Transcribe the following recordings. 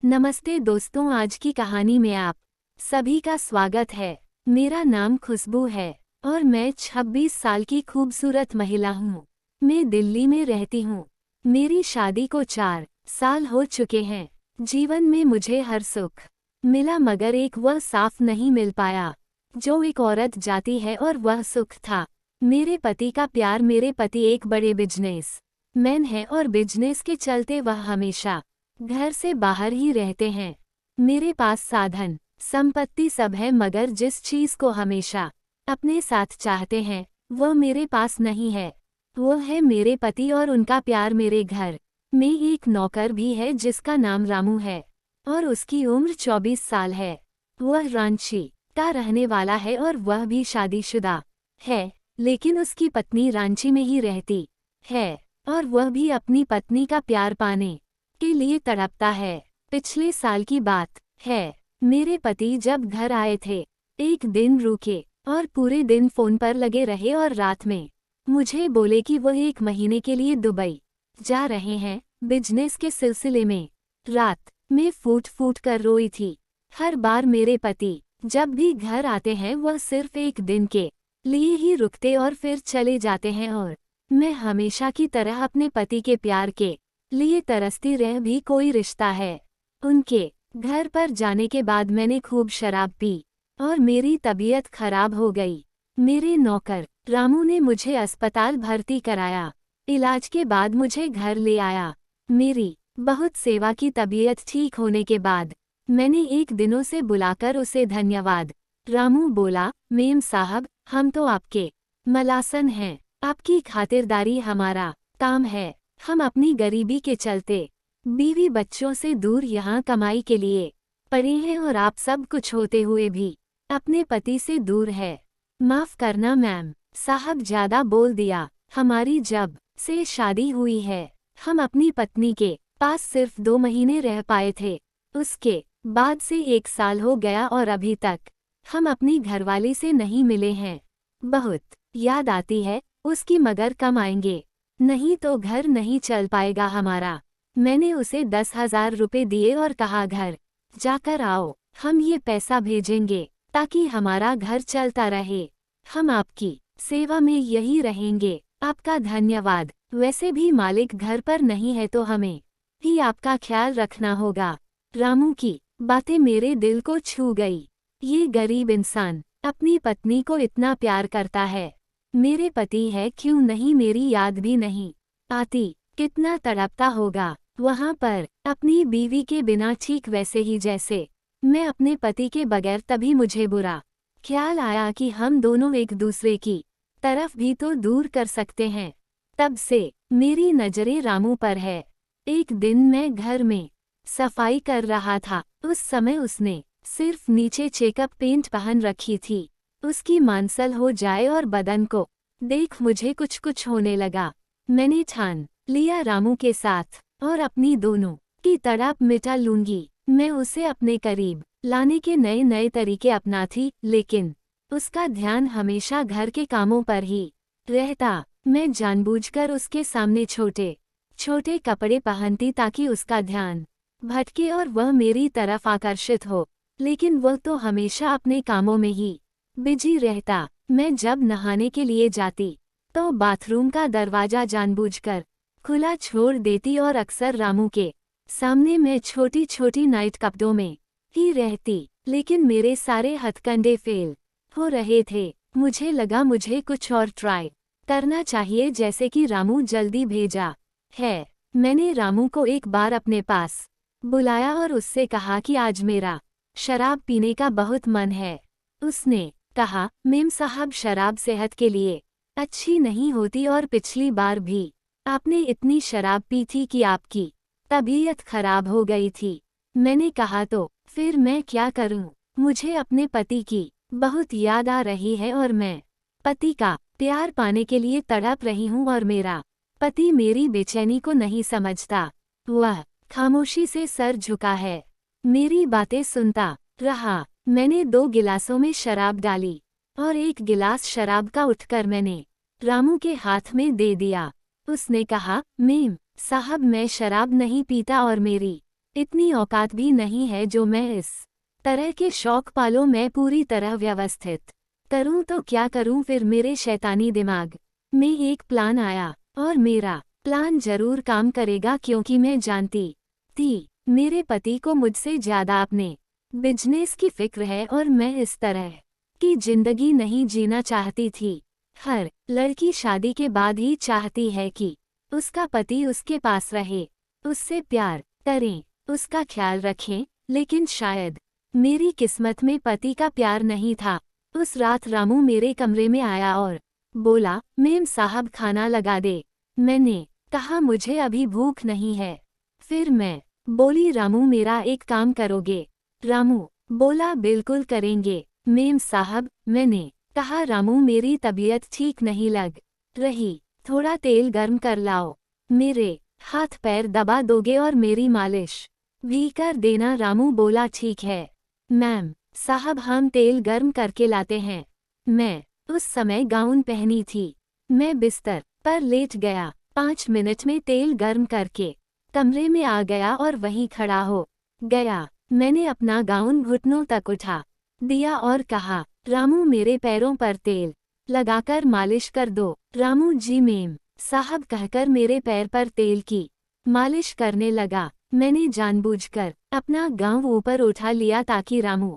नमस्ते दोस्तों, आज की कहानी में आप सभी का स्वागत है। मेरा नाम खुशबू है और मैं 26 साल की खूबसूरत महिला हूँ। मैं दिल्ली में रहती हूँ। मेरी शादी को 4 साल हो चुके हैं। जीवन में मुझे हर सुख मिला, मगर एक वह साफ नहीं मिल पाया जो एक औरत जाती है, और वह सुख था मेरे पति का प्यार। मेरे पति एक बड़े बिजनेस मैन है और बिजनेस के चलते वह हमेशा घर से बाहर ही रहते हैं। मेरे पास साधन संपत्ति सब है, मगर जिस चीज को हमेशा अपने साथ चाहते हैं वह मेरे पास नहीं है। वो है मेरे पति और उनका प्यार। मेरे घर में एक नौकर भी है जिसका नाम रामू है और उसकी उम्र 24 साल है। वह रांची का रहने वाला है और वह भी शादीशुदा है, लेकिन उसकी पत्नी रांची में ही रहती है और वह भी अपनी पत्नी का प्यार पाने के लिए तड़पता है। पिछले साल की बात है, मेरे पति जब घर आए थे, एक दिन रुके और पूरे दिन फोन पर लगे रहे और रात में मुझे बोले कि वह 1 महीने के लिए दुबई जा रहे हैं बिजनेस के सिलसिले में। रात में फूट फूट कर रोई थी। हर बार मेरे पति जब भी घर आते हैं वह सिर्फ 1 दिन के लिए ही रुकते और फिर चले जाते हैं, और मैं हमेशा की तरह अपने पति के प्यार के लिए तरसती रह। भी कोई रिश्ता है। उनके घर पर जाने के बाद मैंने खूब शराब पी और मेरी तबीयत खराब हो गई। मेरे नौकर रामू ने मुझे अस्पताल भर्ती कराया। इलाज के बाद मुझे घर ले आया। मेरी बहुत सेवा की। तबीयत ठीक होने के बाद मैंने एक दिनों से बुलाकर उसे धन्यवाद। रामू बोला, मेम साहब, हम तो आपके मलासन हैं। आपकी खातिरदारी हमारा काम है। हम अपनी गरीबी के चलते बीवी बच्चों से दूर यहाँ कमाई के लिए पड़े हैं, और आप सब कुछ होते हुए भी अपने पति से दूर है। माफ करना मैम साहब, ज्यादा बोल दिया। हमारी जब से शादी हुई है हम अपनी पत्नी के पास सिर्फ 2 महीने रह पाए थे। उसके बाद से 1 साल हो गया और अभी तक हम अपनी घरवाली से नहीं मिले हैं। बहुत याद आती है उसकी, मगर कम आएंगे, नहीं तो घर नहीं चल पाएगा हमारा। मैंने उसे 10,000 रुपये दिए और कहा, घर जाकर आओ, हम ये पैसा भेजेंगे ताकि हमारा घर चलता रहे। हम आपकी सेवा में यही रहेंगे। आपका धन्यवाद। वैसे भी मालिक घर पर नहीं है तो हमें भी आपका ख्याल रखना होगा। रामू की बातें मेरे दिल को छू गई। ये गरीब इंसान अपनी पत्नी को इतना प्यार करता है। मेरे पति है, क्यों नहीं मेरी याद भी नहीं आती। कितना तड़पता होगा वहाँ पर अपनी बीवी के बिना, ठीक वैसे ही जैसे मैं अपने पति के बगैर। तभी मुझे बुरा ख्याल आया कि हम दोनों एक दूसरे की तरफ भी तो दूर कर सकते हैं। तब से मेरी नजरें रामू पर है। एक दिन मैं घर में सफाई कर रहा था। उस समय उसने सिर्फ नीचे चेकअप पेंट पहन रखी थी। उसकी मांसल हो जाए और बदन को देख मुझे कुछ कुछ होने लगा। मैंने ठान लिया रामू के साथ और अपनी दोनों की तड़प मिटा लूंगी। मैं उसे अपने करीब लाने के नए नए तरीके अपनाती, लेकिन उसका ध्यान हमेशा घर के कामों पर ही रहता। मैं जानबूझकर उसके सामने छोटे छोटे कपड़े पहनती ताकि उसका ध्यान भटके और वह मेरी तरफ आकर्षित हो, लेकिन वह तो हमेशा अपने कामों में ही बिजी रहता। मैं जब नहाने के लिए जाती तो बाथरूम का दरवाजा जानबूझकर खुला छोड़ देती और अक्सर रामू के सामने मैं छोटी छोटी नाइट कपड़ों में ही रहती। लेकिन मेरे सारे हथकंडे फेल हो रहे थे। मुझे लगा मुझे कुछ और ट्राई करना चाहिए, जैसे कि रामू जल्दी भेजा है। मैंने रामू को एक बार अपने पास बुलाया और उससे कहा कि आज मेरा शराब पीने का बहुत मन है। उसने कहा, मेम साहब, शराब सेहत के लिए अच्छी नहीं होती और पिछली बार भी आपने इतनी शराब पी थी कि आपकी तबीयत खराब हो गई थी। मैंने कहा, तो फिर मैं क्या करूं? मुझे अपने पति की बहुत याद आ रही है और मैं पति का प्यार पाने के लिए तड़प रही हूं, और मेरा पति मेरी बेचैनी को नहीं समझता। वह खामोशी से सर झुका है, मेरी बातें सुनता रहा। मैंने 2 गिलासों में शराब डाली और 1 गिलास शराब का उठकर मैंने रामू के हाथ में दे दिया। उसने कहा, मेम साहब, मैं शराब नहीं पीता और मेरी इतनी औकात भी नहीं है जो मैं इस तरह के शौक पालो मैं पूरी तरह व्यवस्थित करूं तो क्या करूं। फिर मेरे शैतानी दिमाग में एक प्लान आया और मेरा प्लान जरूर काम करेगा क्योंकि मैं जानती थी मेरे पति को मुझसे ज्यादा अपने बिजनेस की फिक्र है और मैं इस तरह की जिंदगी नहीं जीना चाहती थी। हर लड़की शादी के बाद ही चाहती है कि उसका पति उसके पास रहे, उससे प्यार करें, उसका ख्याल रखें, लेकिन शायद मेरी किस्मत में पति का प्यार नहीं था। उस रात रामू मेरे कमरे में आया और बोला, मेम साहब खाना लगा दे। मैंने कहा मुझे अभी भूख नहीं है। फिर मैं बोली रामू मेरा एक काम करोगे? रामू बोला बिल्कुल करेंगे मेम साहब। मैंने कहा रामू मेरी तबीयत ठीक नहीं लग रही, थोड़ा तेल गर्म कर लाओ, मेरे हाथ पैर दबा दोगे और मेरी मालिश भी कर देना। रामू बोला ठीक है मैम साहब हम तेल गर्म करके लाते हैं। मैं उस समय गाउन पहनी थी। मैं बिस्तर पर लेट गया। 5 मिनट में तेल गर्म करके कमरे में आ गया और वहीं खड़ा हो गया। मैंने अपना गाउन घुटनों तक उठा दिया और कहा रामू मेरे पैरों पर तेल लगाकर मालिश कर दो। रामू जी मेम साहब कहकर मेरे पैर पर तेल की मालिश करने लगा। मैंने जानबूझकर अपना गाउन ऊपर उठा लिया ताकि रामू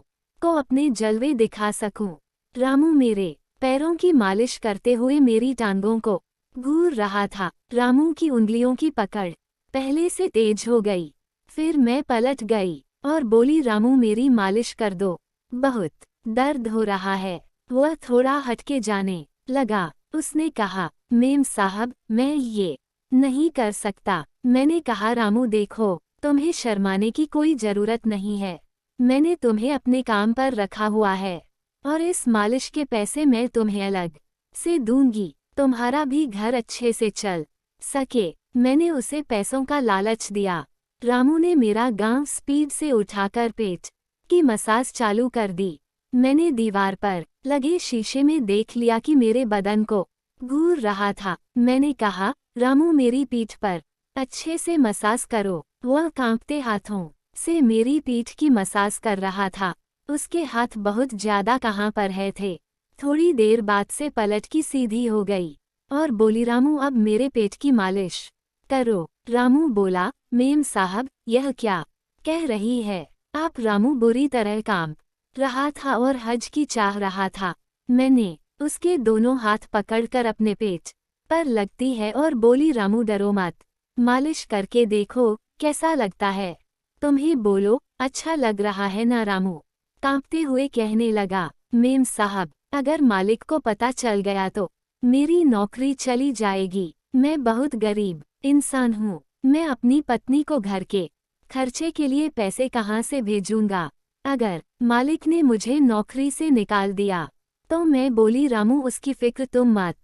को अपने जलवे दिखा सकूं। रामू मेरे पैरों की मालिश करते हुए मेरी टांगों को घूर रहा था। रामू की उंगलियों की पकड़ पहले से तेज हो गई। फिर मैं पलट गई और बोली रामू मेरी मालिश कर दो, बहुत दर्द हो रहा है। वह थोड़ा हटके जाने लगा। उसने कहा मेम साहब मैं ये नहीं कर सकता। मैंने कहा रामू देखो तुम्हें शर्माने की कोई जरूरत नहीं है, मैंने तुम्हें अपने काम पर रखा हुआ है और इस मालिश के पैसे मैं तुम्हें अलग से दूंगी, तुम्हारा भी घर अच्छे से चल सके। मैंने उसे पैसों का लालच दिया। रामू ने मेरा गांव स्पीड से उठाकर पेट की मसाज चालू कर दी। मैंने दीवार पर लगे शीशे में देख लिया कि मेरे बदन को घूर रहा था। मैंने कहा रामू मेरी पीठ पर अच्छे से मसाज करो। वह कांपते हाथों से मेरी पीठ की मसाज कर रहा था। उसके हाथ बहुत ज्यादा कहाँ पर है थे। थोड़ी देर बाद से पलट की सीधी हो गई और बोली रामू अब मेरे पेट की मालिश करो। रामू बोला मेम साहब यह क्या कह रही है आप? रामू बुरी तरह कांप रहा था और हज की चाह रहा था। मैंने उसके दोनों हाथ पकड़कर अपने पेट पर लगती है और बोली रामू डरो मत, मालिश करके देखो कैसा लगता है तुम्हें, बोलो अच्छा लग रहा है ना? रामू कांपते हुए कहने लगा मेम साहब अगर मालिक को पता चल गया तो मेरी नौकरी चली जाएगी। मैं बहुत गरीब इंसान हूँ, मैं अपनी पत्नी को घर के खर्चे के लिए पैसे कहाँ से भेजूंगा? अगर मालिक ने मुझे नौकरी से निकाल दिया तो मैं बोली रामू उसकी फिक्र तुम मत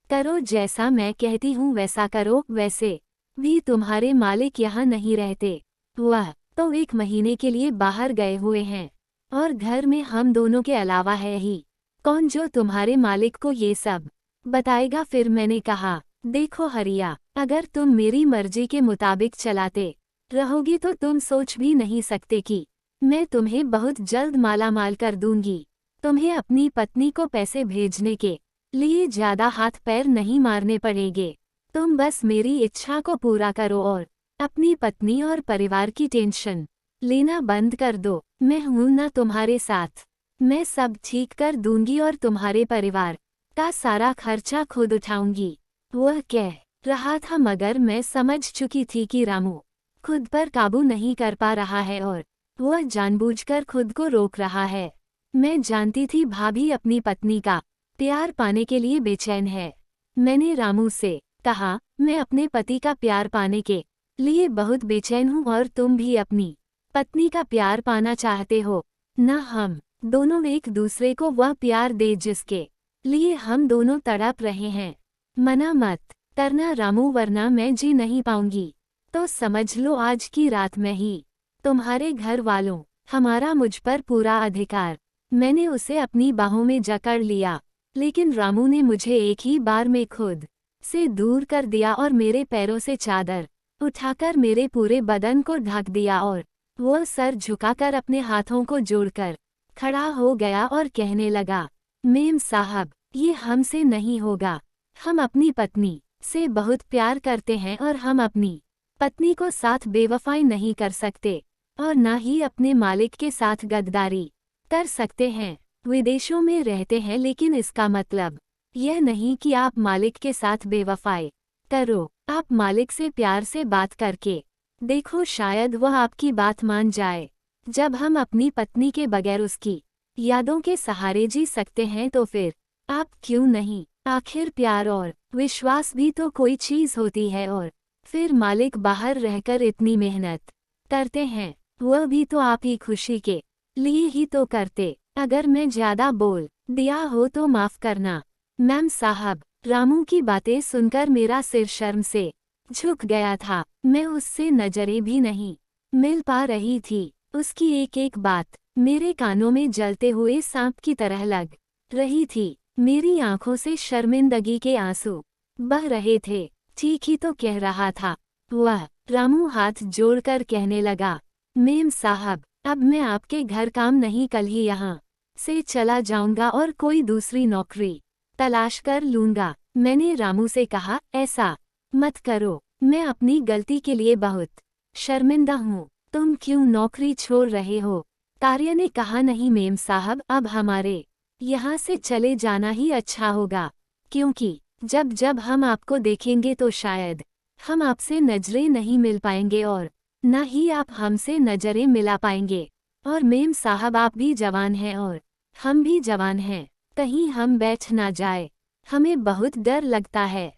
करो, जैसा मैं कहती हूँ वैसा करो। वैसे भी तुम्हारे मालिक यहाँ नहीं रहते, वह तो 1 महीने के लिए बाहर गए हुए हैं और घर में हम दोनों के अलावा है ही कौन जो तुम्हारे मालिक को ये सब बताएगा? फिर मैंने कहा देखो हरिया अगर तुम मेरी मर्जी के मुताबिक चलाते रहोगी तो तुम सोच भी नहीं सकते कि मैं तुम्हें बहुत जल्द मालामाल कर दूंगी। तुम्हें अपनी पत्नी को पैसे भेजने के लिए ज्यादा हाथ पैर नहीं मारने पड़ेंगे। तुम बस मेरी इच्छा को पूरा करो और अपनी पत्नी और परिवार की टेंशन लेना बंद कर दो। मैं हूं ना तुम्हारे साथ, मैं सब ठीक कर दूंगी और तुम्हारे परिवार का सारा खर्चा खुद उठाऊंगी। वह कह रहा था मगर मैं समझ चुकी थी कि रामू खुद पर काबू नहीं कर पा रहा है और वह जानबूझकर खुद को रोक रहा है। मैं जानती थी भाभी अपनी पत्नी का प्यार पाने के लिए बेचैन है। मैंने रामू से कहा मैं अपने पति का प्यार पाने के लिए बहुत बेचैन हूँ और तुम भी अपनी पत्नी का प्यार पाना चाहते हो ना? हम दोनों एक दूसरे को वह प्यार दे जिसके लिए हम दोनों तड़प रहे हैं। मना मत करना रामू वरना मैं जी नहीं पाऊंगी। तो समझ लो आज की रात में ही तुम्हारे घर वालों हमारा मुझ पर पूरा अधिकार। मैंने उसे अपनी बाहों में जकड़ लिया लेकिन रामू ने मुझे एक ही बार में खुद से दूर कर दिया और मेरे पैरों से चादर उठाकर मेरे पूरे बदन को ढक दिया और वह सर झुकाकर अपने हाथों को जोड़कर खड़ा हो गया और कहने लगा, मेम साहब, ये हमसे नहीं होगा। हम अपनी पत्नी से बहुत प्यार करते हैं और हम अपनी पत्नी को साथ बेवफाई नहीं कर सकते और न ही अपने मालिक के साथ गद्दारी कर सकते हैं। विदेशों में रहते हैं लेकिन इसका मतलब यह नहीं कि आप मालिक के साथ बेवफाई करो। आप मालिक से प्यार से बात करके देखो, शायद वह आपकी बात मान जाए। जब हम अपनी पत्नी के बगैर उसकी यादों के सहारे जी सकते हैं तो फिर आप क्यों नहीं। आखिर प्यार और विश्वास भी तो कोई चीज़ होती है। और फिर मालिक बाहर रहकर इतनी मेहनत करते हैं, वह भी तो आप ही खुशी के लिए ही तो करते। अगर मैं ज़्यादा बोल दिया हो तो माफ़ करना मैम साहब। रामू की बातें सुनकर मेरा सिर शर्म से झुक गया था। मैं उससे नजरें भी नहीं मिल पा रही थी। उसकी एक एक बात मेरे कानों में जलते हुए सांप की तरह लग रही थी। मेरी आंखों से शर्मिंदगी के आंसू बह रहे थे। ठीक ही तो कह रहा था वह। रामू हाथ जोड़कर कहने लगा, मेम साहब, अब मैं आपके घर काम नहीं, कल ही यहाँ से चला जाऊंगा और कोई दूसरी नौकरी तलाश कर लूंगा। मैंने रामू से कहा, ऐसा मत करो, मैं अपनी गलती के लिए बहुत शर्मिंदा हूँ। तुम क्यों नौकरी छोड़ रहे हो? तारिया ने कहा, नहीं मेम साहब, अब हमारे यहाँ से चले जाना ही अच्छा होगा, क्योंकि जब जब हम आपको देखेंगे तो शायद हम आपसे नजरें नहीं मिल पाएंगे और न ही आप हमसे नजरें मिला पाएंगे। और मेम साहब, आप भी जवान हैं और हम भी जवान हैं, कहीं हम बैठ ना जाए, हमें बहुत डर लगता है।